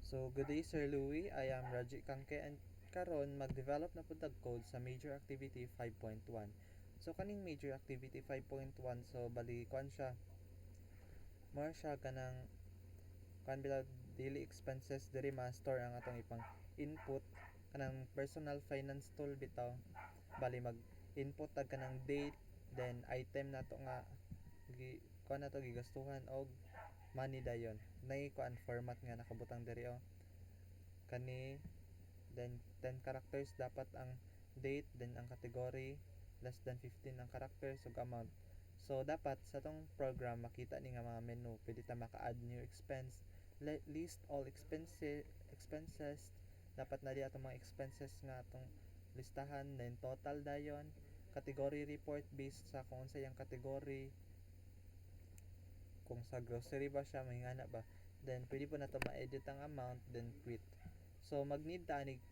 So, good day Sir Louie. I am Raji Kangke and karon mag-develop na pud code sa Major Activity 5.1. So kaning Major Activity 5.1 so bali kuan siya. More siya kanang kuan bila daily expenses diri ma-store ang atong ipang input kanang personal finance tool bitaw. Bali mag-input tag kanang date then item nato nga kuan nato gigastuhan og money dayon. Nay kuan format nga nakabutang diri kani then 10 characters dapat ang date then ang category less than 15 ang characters ug amount. So dapat sa tong program makita ni nga mga menu pwede ta maka-add new expense, list all expenses dapat na di atong mga expenses nga atong listahan then total dayon, category report based sa kung unsa yang category, kung sa grocery ba siya mahingana ba, then pwede po na to ma-edit ang amount then quit. So mag-need ta ani,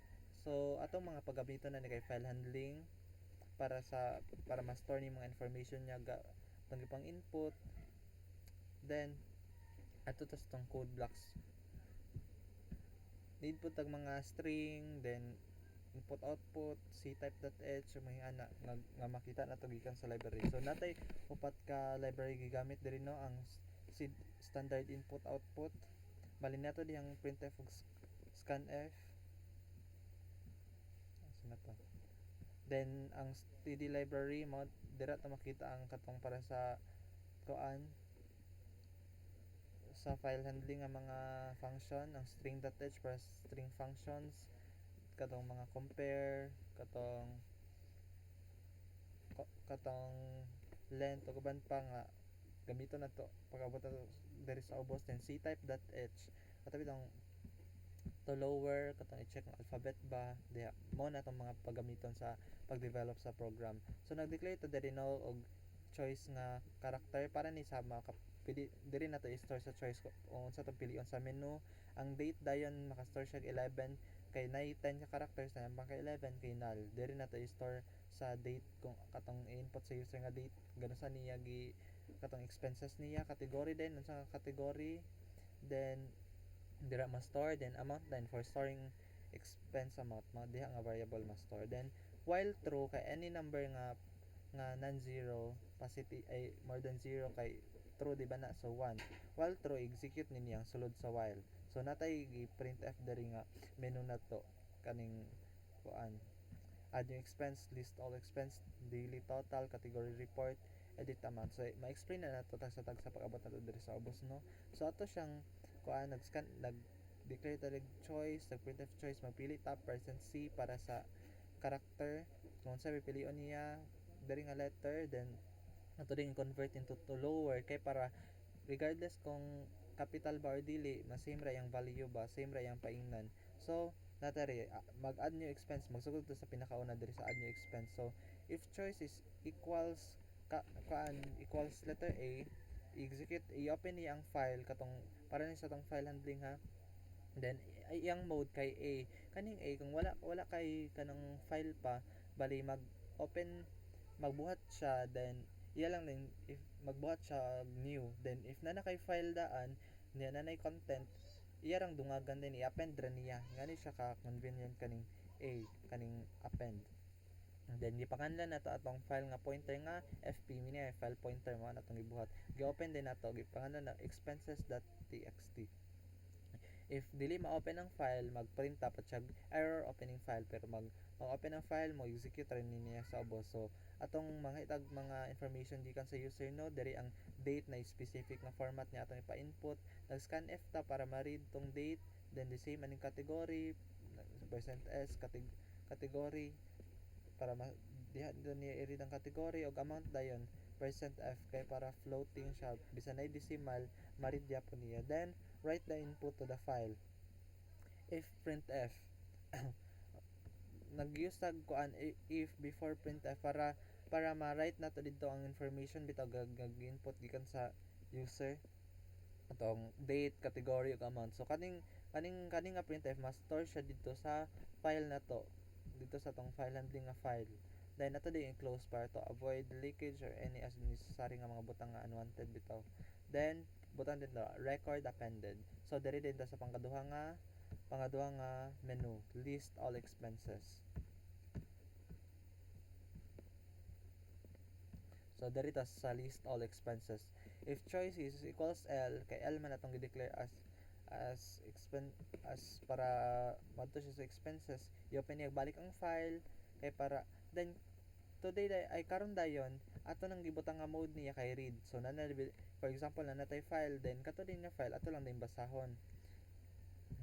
so atong mga paggamiton na ni kay file handling para ma-store ni mga information niya atong gipang input, then ato tas tong code blocks need po tag mga string then input output ctype.h so mahingana nga makita nato gikan sa library. So natay upat ka library gigamit diri no, ang standard input output, bali nato dihang printf ug scanf, asa na to, then ang std library mo dira ta makita ang katong para sa kuan sa file handling nga mga function, ang string.h para string functions, katong mga compare, katong length ug uban pa nga gamiton nato pag-abot nato diri sa ubos, then ctype.h katabi tong to lower katong i-check ang alphabet ba diha mo na tong mga paggamiton sa pag-develop sa program. So nag-declare to diri no og choice nga character para ni sa mga pili diri na to i-store sa choice kung unsa tong pilion sa menu. Ang date dayon maka-store siya 11 kay nay 10 ka characters na pang kay 11 kay null diri na to i-store sa date kung katong input sa user nga date gano sa niya katong expenses niya category din unsa nga category, then dira ma store, then amount din for storing expense amount mo diha nga variable ma store, then while true kay any number nga non-zero positive ay more than 0 kay true di ba na, so 1 while true execute ninyo ang sulod sa while. So natay printf diri nga menu nato kaning kuan add new expense, list all expense, daily total, category report, edit amount. So ma-explain na nato tag sa pag-abot nato diri sa ubos no. So ato siyang kuan nag declare ta choice, nag printf choice, magpili ta %c para sa character kung sa pipilion niya diri nga letter, then ato din convert into to lower kay para regardless kung capital ba or dili mas same ra yung value ba, same ra yung paingnan. So natari mag-add new expense, magsugod to sa pinakauna diri sa add new expense. So if choice is equals equals letter A, execute i-open niya ang file katong para ni sa tong file handling ha, then iyang mode kay A kaning A kung wala kay kanang file pa bali mag open magbuhat siya, then iya lang din if magbuhat siya new, then if na kay file daan niya nanay content iya rang dungagan din i-append ra niya ngani siya ka convenient kaning A kaning append. And then gipakanlan nato atong file nga pointer nga fp mini file pointer mo natong gibuhat gi-open din nato gipangalan na expenses.txt. If dili ma-open ang file mag-print dapat siya error opening file, pero mag-open ang file mo execute rin niya sa ubos. So atong mga itag mga information gikan sa user no diri ang date na specific na format niya atong ipa-input, nag scanf ta para ma-read tong date, then the same aning category %s category para diha niya i-read ang category og amount dayon %f kay para floating siya bisan ay decimal ma-read gyapon niya, then write the input to the file. If printf nag-use tag kuan if before printf para ma-write nato didto ang information bitaw gag-input gikan sa user atong date, category ug amount. So kaning nga printf ma-store siya dito sa file nato dito sa tong file handling nga file, then nato din i-close para to avoid leakage or any unnecessary nga mga butang nga unwanted bitaw. Then butang din to record appended, so diri din ta sa pangkaduha nga Pangaduha nga menu, list all expenses. So diri ta sa list all expenses. If choice is equals L, kay L man atong gi-declare as para madto siya sa expenses. I-open niya balik ang file kay para then today ay karon dayon ato nang gibutang nga mode niya kay read. So for example natay file then kato din na file ato lang din basahon.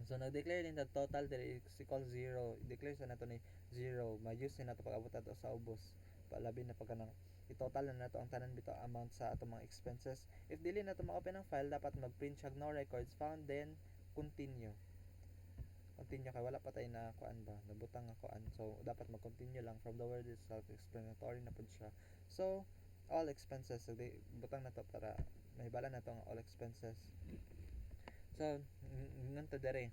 So nag-declare din tag total diri is equal 0. I-declare sa nato ni 0. Ma-use na nato pag-abot ato sa ubos. Palabi na pagka nang i-total na nato ang tanan bitaw amount sa ato mga expenses. If dili nato ma-open ang file, dapat mag-print siya no records found then continue. Continue kay wala pa tay na kuan ba, nabutang nga kuan. So dapat mag-continue lang from the word is self-explanatory na pud siya. So all expenses so butang na to para mahibala na to ang all expenses. So nganto dere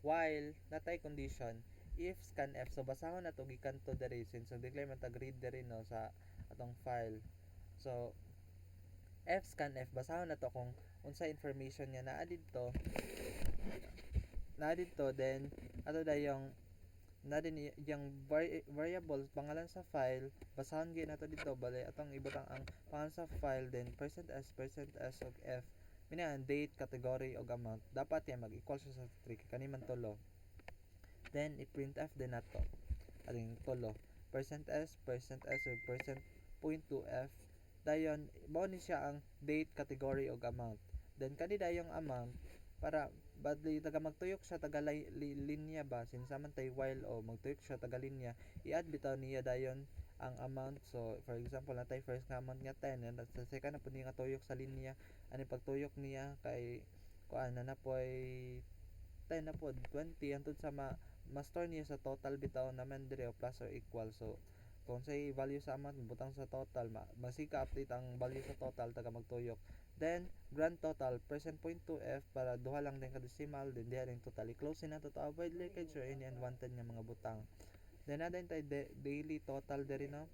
while natay condition if scanf so basahon nato gikan to dere since declare man tag read dere no sa atong file. So fscanf basahon nato kung unsa information nga naa didto then ato dayong na din yung variable pangalan sa file basahon gyud nato dito bali atong ibutang ang pangalan sa file then %s og f minaan date category og amount dapat yan mag-equal siya sa 3 kani man tulo then i-printf din nato aling tulo %s ug %.2f dayon mao ni siya ang date category og amount then kani dayong amount para badly taga magtuyok siya taga linya ba sinsa man tay while o magtuyok siya taga linya i-add bitaw niya dayon ang amount. So for example natay first nga amount nga 10 and sa second na pud niya tuyok sa linya ani pagtuyok niya kay kuan na poy 10 na pod 20 antud sa ma-store niya sa total bitaw naman dire o plus or equal. So kung say value sa amount butang sa total masika update ang value sa total taga magtuyok then grand total %.2f para duha lang din ka decimal then diha ring total i-close na to avoid leakage or any unwanted nga mga butang. Then na din tay daily total diri no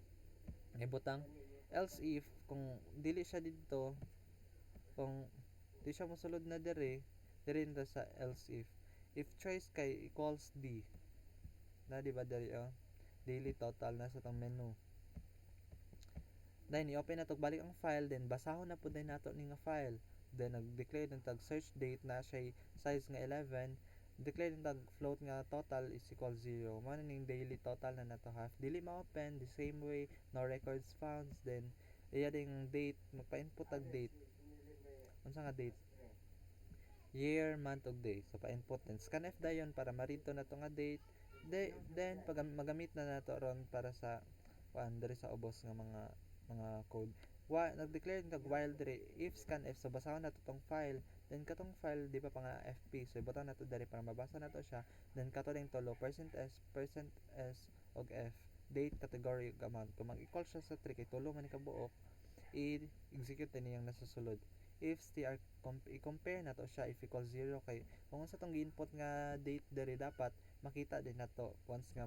nga butang else if kung dili siya didto kung di siya mosulod na diri na sa else if choice kay equals d na di ba diri daily total na sa tong menu then i-open na to balik ang file then basahon na pud nato ni nga file then nag-declare ng tag search date na siya size nga 11 declare ng tag float nga total is equal 0 mo na ning daily total na nato half dili ma-open the same way no records found then iya ding date magpa-input tag date unsa nga date year month ug day so pa-input then scanf dayon para ma-read to nato nga date then pag magamit na nato ron para sa kuan diri sa ubos nga mga code nag-declare tag while diri if scanf so basahon nato tong file then katong file di pa nga fp so ibutang nato diri para mabasa nato siya then kato ding tulo %s og f date category ug amount kung mag-equal siya sa 3 kay tulo man ni kabuok i-execute din niyang nasa sulod if str i-compare nato siya if equal 0 kay kung sa tong gi-input nga date diri dapat makita din nato once nga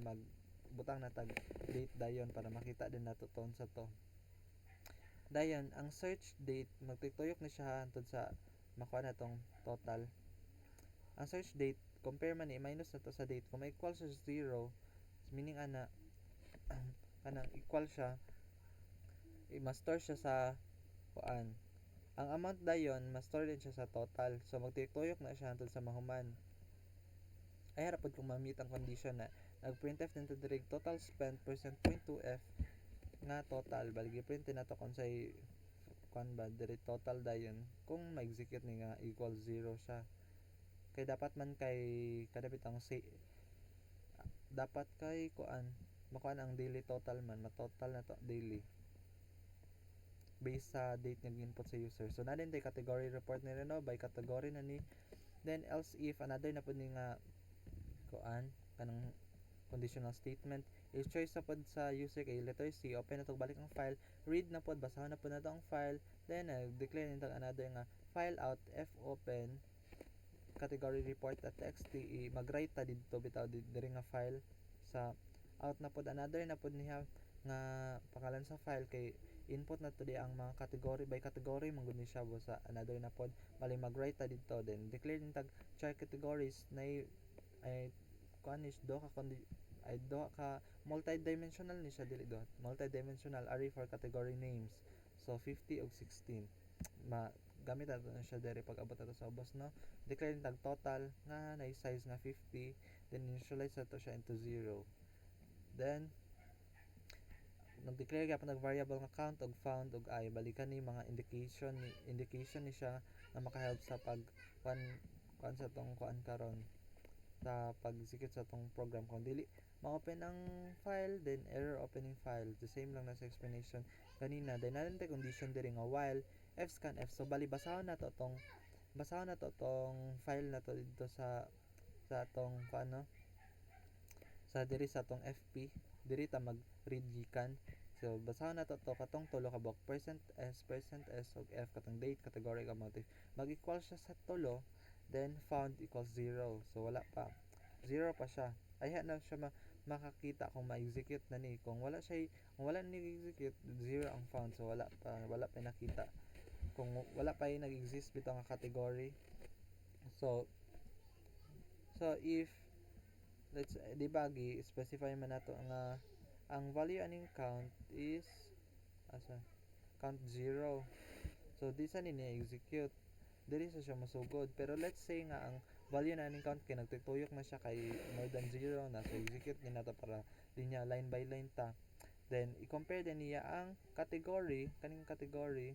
butang na tag date dayon para makita din nato to sa to dayon ang search date magtuyok na siya antud sa makuha na tong total ang search date compare man ni minus na to sa date kung ma-equal sa 0 meaning ana kanang equal siya i-ma-store siya sa kuan ang amount dayon ma-store din siya sa total so magtuyok na siya antud sa mahuman ay harapod kung ma-meet ang condition na nag-printf din to direct total spent %.2f nga total bali gi-print nato kung say kuan ba dire total dayon kung ma-execute ni nga equal 0 siya kay dapat man kay kada bitang dapat kay kuan makuan ang daily total man ma-total na to daily based sa date nga input sa user. So na din tay category report ni no by category na ni then else if another na pud ni nga kuan kanang conditional statement is choice na pod sa user kay letter C open na to balik ang file read na pod basahon na pod nato ang file then declare nito another nga file out f open category report.txt mag-write ta didto bitaw diri nga file sa out na pod another na pod niya nga pangalan sa file kay input na to di ang mga category by category man gud ni siya sa another na pod bali mag-write ta didto then declare din tag char categories na ay kuan is do ka ay do ka multidimensional ni siya dili do multidimensional array for category names, so 50 ug 16 ma gamit nato na siya diri pag abot nato sa ubos, no? Declare tag total nga na size nga 50, then initialize nato siya into 0, then nag-declare gyapon nag variable nga count og found og I, balikan ni mga indication ni siya na makahelp sa pag kuan sa tong kuan karon sa pag-execute sa tong program. Kung dili ma-open ang file, then error opening file, the same lang na sa explanation kanina. Then natin tay condition diri nga while fscan f, so bali basahon na to tong file na to dito sa atong paano sa diri sa atong fp, diri ta mag read gikan. So basahon na to katong tulo ka block percent s ug f katong date, category ug amount. Mag-equal siya sa tulo, then found equals 0, so wala pa, 0 pa siya. Ayha na siya makakita kung ma-execute na ni. Kung wala ni execute, 0 ang found, so wala pa nakita kung wala pa nag-exist bitaw nga category. So if let's debug, specify man nato nga ang value aning count is asa count 0, so di sa ni execute, dili sa siya masugod. Pero let's say nga ang value na aning count kay nagtutuyok na siya kay more than 0 na, so execute din nato para linya line by line ta. Then i-compare din niya ang category, kaning category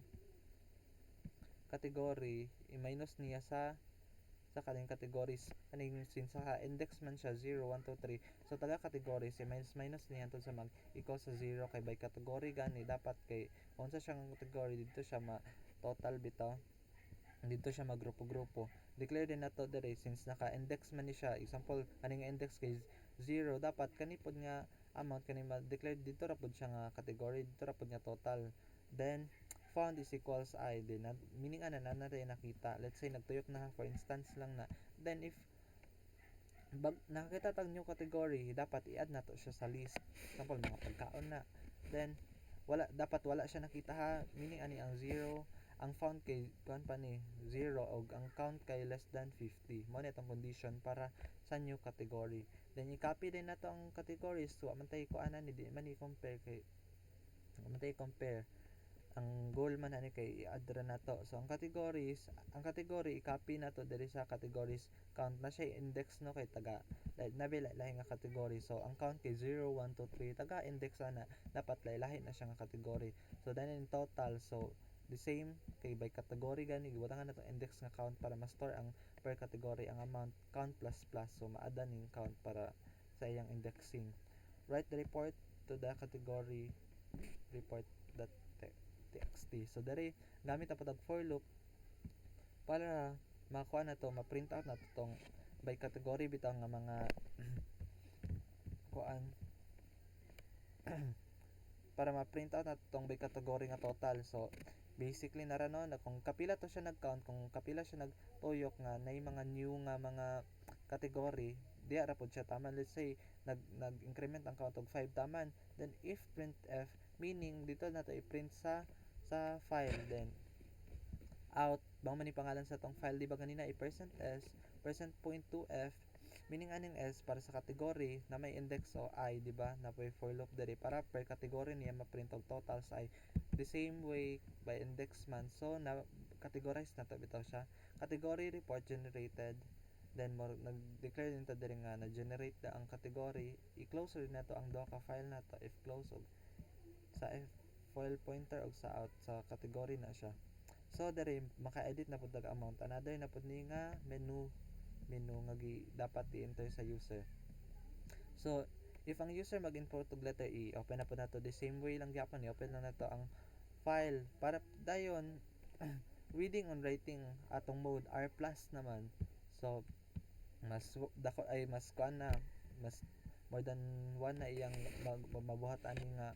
i-minus niya sa kaning categories kaning since sa index man siya 0 1 2 3, so taga categories i-minus niya tungod sa mag equal sa 0 kay by category gani dapat kay kung sa siyang category dito siya ma total bitaw, dito siya magrupo-grupo. Declare din nato diri since naka-index man ni siya, example kaning index kay 0, dapat kani pod nga amount kani ma-declare dito ra pod siya nga category, dito ra pod nga total. Then found is equals I, din meaning ana na rin nakita. Let's say nagtuyok na for instance lang na, then if nakakita tag new category, dapat i-add nato siya sa list, example mga pagkaon na, then wala siya nakita ha, meaning ani ang 0 ang found kay kuan pa ni 0 og ang count kay less than 50, mo ni atong condition para sa new category. Then i-copy din nato ang categories, so man tay kuanan ni di man i-compare kay man tay compare, ang goal man ani kay i-add ra nato. So ang category i-copy nato diri sa categories count na siya index, no, kay taga lahi nga category. So ang count kay 0 1 2 3 taga index ana, dapat lahi na siya nga category. So then in total, so the same kay by category gani gibutangan nato index nga count para ma-store ang per category ang amount count plus plus, so ma-add ning count para sa iyang indexing. Write the report to the category report.txt. So dari gamit ang patag for loop para makuha na to, ma-print out na to tong by category bitaw nga mga kuan para ma-print out na tong by category nga total. So basically nara no na kung kapila to siya nag-count, kung kapila siya nagtuyok nga nay mga new nga mga category, diya ra pod siya taman. Let's say nag-increment ang count og 5 taman, then if printf, meaning dito na to i-print sa file, then out bang man ni pangalan sa tong file, di ba ganina i-percent s %.2f, meaning aning s para sa category na may index o I, di ba na may for loop diri para per category niya ma-print og total sa I. The same way by index man, so na categorize na to bitaw siya. Category report generated, then nag-declare din ta diri nga na-generate na ang category. I-close rin nato ang doka file nato, if close og sa file pointer og sa out sa category na siya. So diri maka-edit na pud ang amount. Another na pud ni nga menu nga dapat i-enter sa user. So if ang user mag-input og letter E, open na pud nato the same way lang gyapon, i-open na nato ang file para dayon reading and writing atong mode R+ naman. So mas dako ay mas kuan na, mas more than one na iyang mabuhat ani nga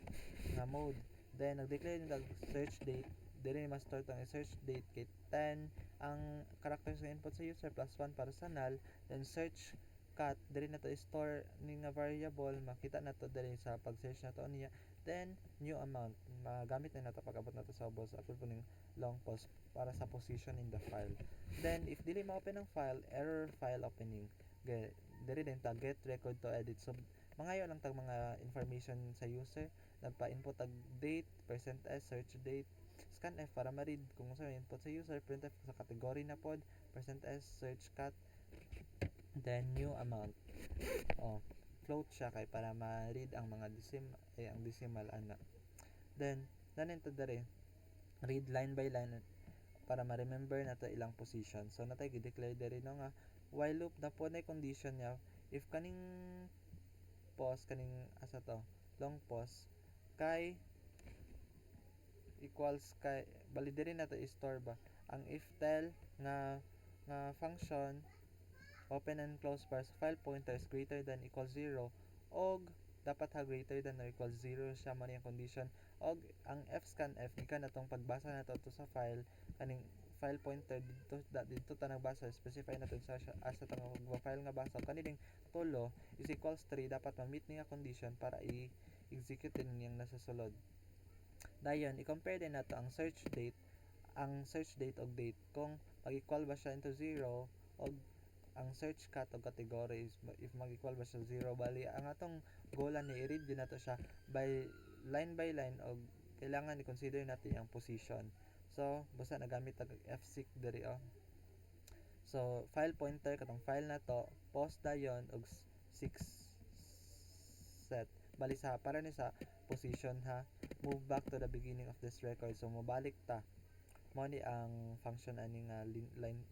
mode. Then nag-declare ni search date, dili mas store tong search date kay 10 ang characters nga input sa user plus 1 para sa null. Then search cat, dili na to store ni nga variable, makita na to dili sa pag-search na to niya. Then new amount, magamit na nato pag abot nato sa ubos apil po ning long pause para sa position in the file. Then if dili ma-open ang file, error file opening. Diri din ta get record to edit. So mangayo lang tag mga information sa user, nagpa-input tag date, %s, search date, scanf para ma-read kung unsa yung input sa user, printf sa category na pod, %s, search cat, then new amount. Oh, float siya kay para ma-read ang mga ang decimal ana. Then nanin to dere read line by line para ma-remember nato ilang position. So natay gi-declare dere no nga while loop na po na condition niya if kaning pause kaning asa to long pause kay equals kay bali diri nato i-store ba ang if tell nga function open and close bars file pointer is greater than equals 0 og dapat ha greater than or equals 0 siya man yung condition og ang fscanf gikan natong pagbasa nato to sa file kaning file pointer dito ta nagbasa specify nato sa asa ta nga file nga basa kani tulo is equals 3 dapat ma-meet niya condition para i-execute din niyang nasa sulod. Dayon i-compare din nato ang search date og date kung mag-equal ba siya into 0 og ang search cat og category is if mag-equal ba siya 0 bali ang atong goal ni i-read din nato siya by line og kailangan i-consider natin ang position. So basta nagamit tag fseek diri So file pointer katong file na to pause dayon og 6 set bali sa para ni sa position ha move back to the beginning of this record so mobalik ta mo ni ang function ani nga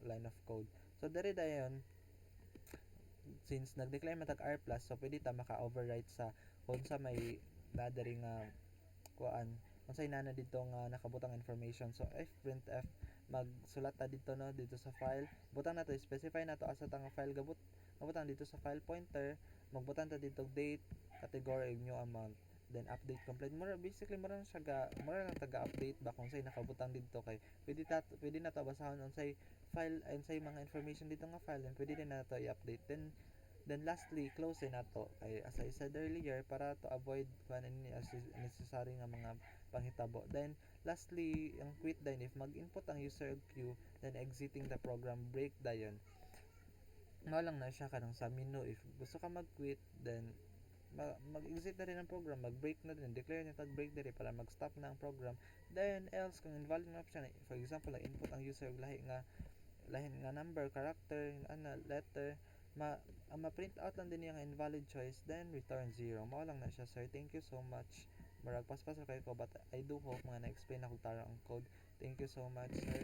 line of code. So diri dayon since nag-declare man tag r plus so pwede ta maka-overwrite sa kung sa may diri nga kuan unsay nana dito nga nakabutang information. So if printf magsulat ta dito no dito sa file butang nato specify nato asa ta nga file gabutang dito sa file pointer magbutang ta dito date category new amount then update complete basically mura lang siya mura lang taga-update ba kung say nakabutang dito kay pwede na ta basahon unsay file unsay mga information dito nga file then pwede din nato i-update then lastly close nato kay as I said earlier para to avoid kung ani necessary nga mga panghitabo. Then lastly ang quit din if mag-input ang user og queue then exiting the program break dayon mao lang na siya kanang sa menu if gusto ka mag-quit then mag-exit na rin ang program, mag-break na rin, declare niya tag-break diri para mag-stop na ang program. Then else kung invalid na option, for example, input ang user og lahi nga number, character, letter, ma-print out lang din niya nga invalid choice, then return 0. Mao lang na siya, sir. Thank you so much. Murag paspas kayo ko but I do hope nga na-explain ako tara ang code. Thank you so much, sir.